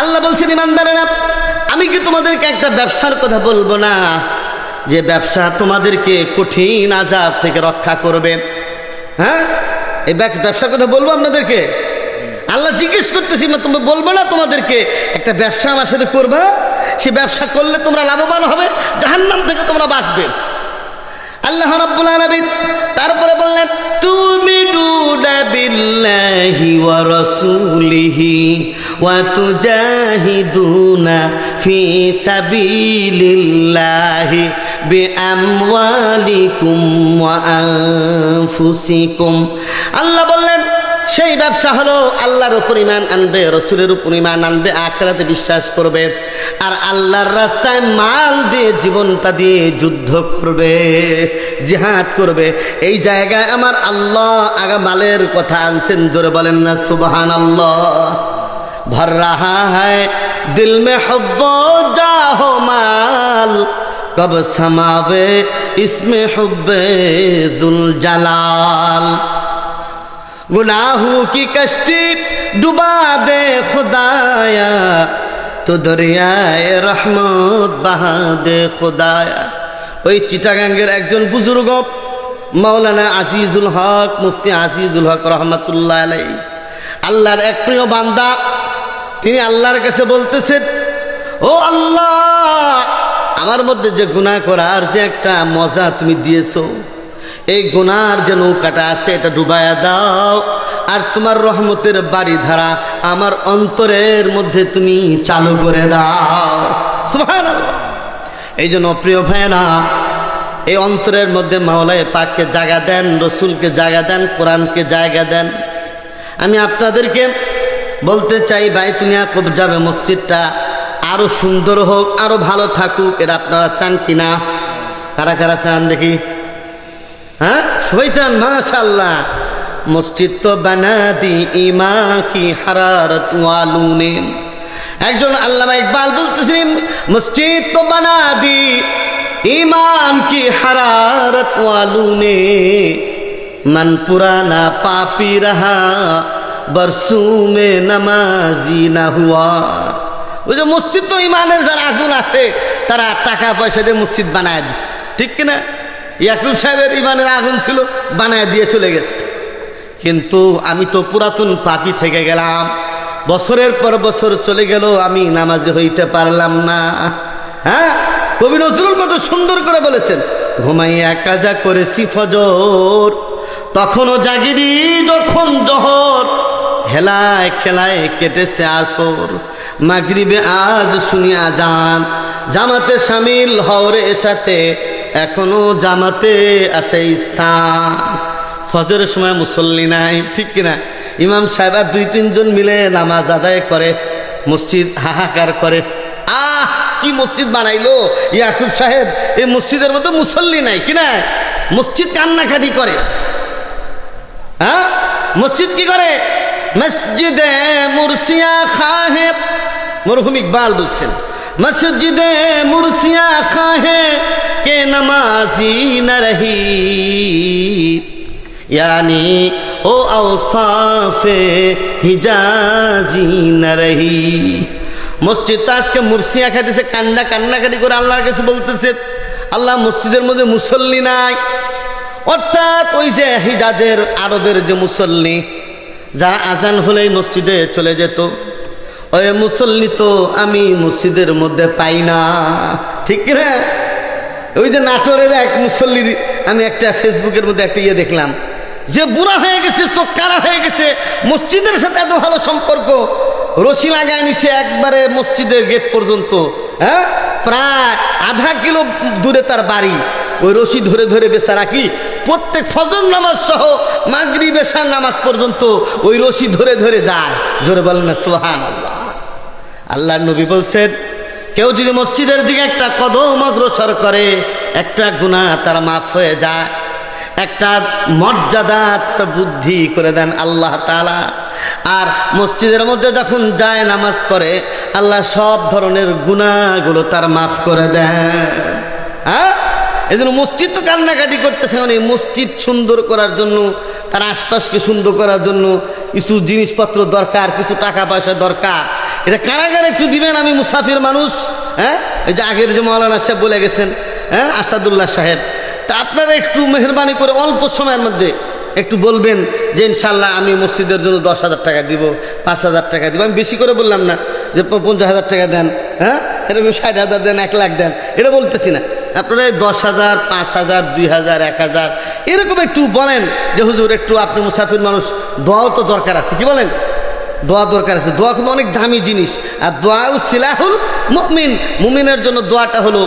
আল্লাহ বলছেন ইমানদারেরা, আমি কি তোমাদেরকে একটা ব্যবসার কথা বলবো না, যে ব্যবসা তোমাদেরকে কঠিন আযাব থেকে রক্ষা করবে? হ্যাঁ, এই ব্যবসার কথা বলবো আপনাদেরকে। আল্লাহ জিজ্ঞেস করতেছি, তুমি বলবো না তোমাদেরকে একটা ব্যবসা আমার সাথে করবা, সে ব্যবসা করলে তোমরা লাভবান হবে, জাহান্নাম থেকে তোমরা বাঁচবে। আল্লাহ রাব্বুল আলামিন তারপরে বললেন, তুমিনুনা বিল্লাহি ওয়া রাসূলিহি ওয়া তুজাহিদুনা ফি সাবিলিল্লাহি বিআমওয়ালিকুম ওয়া আনফুসিকুম। আল্লাহ বললেন সেই ব্যবসা হলো আল্লাহর উপর ঈমান আনবে, রাসূলের উপর ঈমান আনবে, আখিরাতে বিশ্বাস করবে, আর আল্লাহর রাস্তায় মাল দিয়ে, জীবনটা দিয়ে যুদ্ধ করবে, জিহাদ করবে। এই জায়গায় আমার আল্লাহ আগা মালের কথা আনছেন, জোরে বলেন না সুবহানাল্লাহ। ভর রাহা হ্যায় দিল মে হুব্বো জাহো মাল, কব সমাবে ইসমে হুব্বে যুল জালাল। गुनाहों की कश्ती डुबा दे खुदाया, तो दरियाए रहमत बहा दे खुदाया। ওই চিটাগাঙ্গের একজন বুজুর্গ মাওলানা আজিজুল হক, মুফতি আজিজুল হক রহমাতুল্লাহ আলাইহি, আল্লাহর এক প্রিয় বান্দা, তিনি আল্লাহর কাছে বলতেছেন, ও আল্লাহ, আমার মধ্যে যে গুনাহ করার যে একটা মজা তুমি দিয়েছো, এই গুনার যে নৌকাটা আছে এটা ডুবায়া দাও, আর তোমার রহমতের বাড়ি ধারা আমার অন্তরের মধ্যে তুমি চালু করে দাও। সুবহানাল্লাহ। এই জন্য প্রিয় ভাইয়েরা, এই অন্তরের মধ্যে মাওলায়ে পাককে জায়গা দেন, রসুলকে জায়গা দেন, কোরআনকে জায়গা দেন। আমি আপনাদেরকে বলতে চাই, বাইতুল ইয়াকুব জামে মসজিদটা আরো সুন্দর হোক, আরো ভালো থাকুক, এটা আপনারা চান কিনা? কারা কারা চান দেখি? হ্যাঁ, সবাই চান? মাশাআল্লাহ। মসজিদ তো বানা দি ইমা কি হারারত ওয়ালুনে। একজন আল্লামা ইকবাল বলতেছেন, মসজিদ তো বানা দি ইমান কি হারারত ওয়ালুনে, মন পুরানা পাপি রহা বরসু মে নামাজি না হুয়া। ওই যে মসজিদ তো ইমানের যারা আগুন আছে, তারা টাকা পয়সা দিয়ে মসজিদ বানায় দিচ্ছে, ঠিক কিনা? ইয়াকুব সাহেবের ইমানের আগুন ছিল, বানায় দিয়ে চলে গেছে। কিন্তু আমি তো পুরাতন পাপী থেকে গেলাম, বছরের পর বছর চলে গেল, আমি নামাজি হইতে পারলাম না। হ্যাঁ, কবি নজরুল কত সুন্দর করে বলেছেন, ঘুমাইয়া কাজা করেছি ফজর, তখনও জাগিনি যখন জহর, হেলায় খেলায় কেটেছে আসর, মাগরিবে আজ শুনি আজান, জামাতে শামিল হওরে সাথে এখনো জামাতে আছে স্থান। ফজরের সময় মুসল্লি নাই, ঠিক কিনা? ইমাম সাহেব আর দুই তিনজন মিলে নামাজ আদায় করে, মসজিদ হাহাকার করে, কি মসজিদ বানাইলো ইয়াকুব সাহেব, এই মসজিদের মধ্যে মুসল্লি নাই, কিনা? মসজিদ কান্নাকাটি করে। হ্যাঁ, মসজিদ কি করে? মসজিদে মুরসিয়া খাহে, মরহুম ইকবাল বলছেন, মসজিদে মুরসিয়া খাহে के नमाजी न रही, यानी ओ औसाफे हिजाजी न रही। মসজিদ আজকে মুরসিয়া খাইতেছে, কান্নাকাটি করে আল্লাহর কাছে বলতেছে, আল্লাহ মসজিদের মধ্যে মুসল্লি নাই। অর্থাৎ ওই যে হিজাজের আরবের যে মুসল্লি, যারা আজান হলেই মসজিদে চলে যেত, ওই মুসল্লি তো আমি মসজিদের মধ্যে পাই না, ঠিক না? ওই যে নাটোরের এক মুসল্লির আমি একটা ফেসবুকের মধ্যে একটা ইয়ে দেখলাম, যে বুড়া হয়ে গেছে, চোখ কারা হয়ে গেছে, মসজিদের সাথে এত ভালো সম্পর্ক, রশি লাগায় নিছে একবারে মসজিদের গেট পর্যন্ত। হ্যাঁ, প্রায় আধা কিলো দূরে তার বাড়ি, ওই রশি ধরে ধরে বেচারা কি প্রত্যেক ফজর নামাজ সহ মাগরিব এশার নামাজ পর্যন্ত ওই রশি ধরে ধরে যায়। জোরে বলেন না সুবহানাল্লাহ। আল্লাহর নবী বলছেন, কেউ যদি মসজিদের দিকে একটা কদম অগ্রসর করে, একটা গুনাহ তার মাফ হয়ে যায়, একটা মর্যাদা তার বুদ্ধি করে দেন আল্লাহ তাআলা। আর মসজিদের মধ্যে যখন যায় নামাজ পড়ে, আল্লাহ সব ধরনের গুনাহগুলো তার মাফ করে দেন। হ্যাঁ, এই জন্য মসজিদ তো কান্নাকাটি করতেছে, মানে মসজিদ সুন্দর করার জন্য, তার আশপাশকে সুন্দর করার জন্য কিছু জিনিসপত্র দরকার, কিছু টাকা পয়সা দরকার। এটা কারাগারে একটু দিবেন, আমি মুসাফির মানুষ। হ্যাঁ, এই যে আগের যে মৌলানা সাহেব বলে গেছেন, হ্যাঁ, আসাদুল্লাহ সাহেব, তা আপনারা একটু মেহরবানি করে অল্প সময়ের মধ্যে একটু বলবেন যে ইনশাল্লাহ আমি মসজিদের জন্য 10,000 টাকা দিব, 5,000 টাকা দিব। আমি বেশি করে বললাম না যে 50,000 টাকা দেন, হ্যাঁ, এরকম 60,000 দেন, 1 লাখ দেন, এটা বলতেছি না। আপনারা 10,000, 5,000, 2,000, 1,000 এরকম একটু বলেন যে হুজুর একটু আপনি মুসাফির মানুষ, দোয়াও তো দরকার আছে, কি বলেন? দোয়া দরকার আছে। দোয়া কিন্তু অনেক দামি জিনিস, আর দোয়া সিলাহুল মুমিন, মুমিনের জন্য দোয়াটা হলো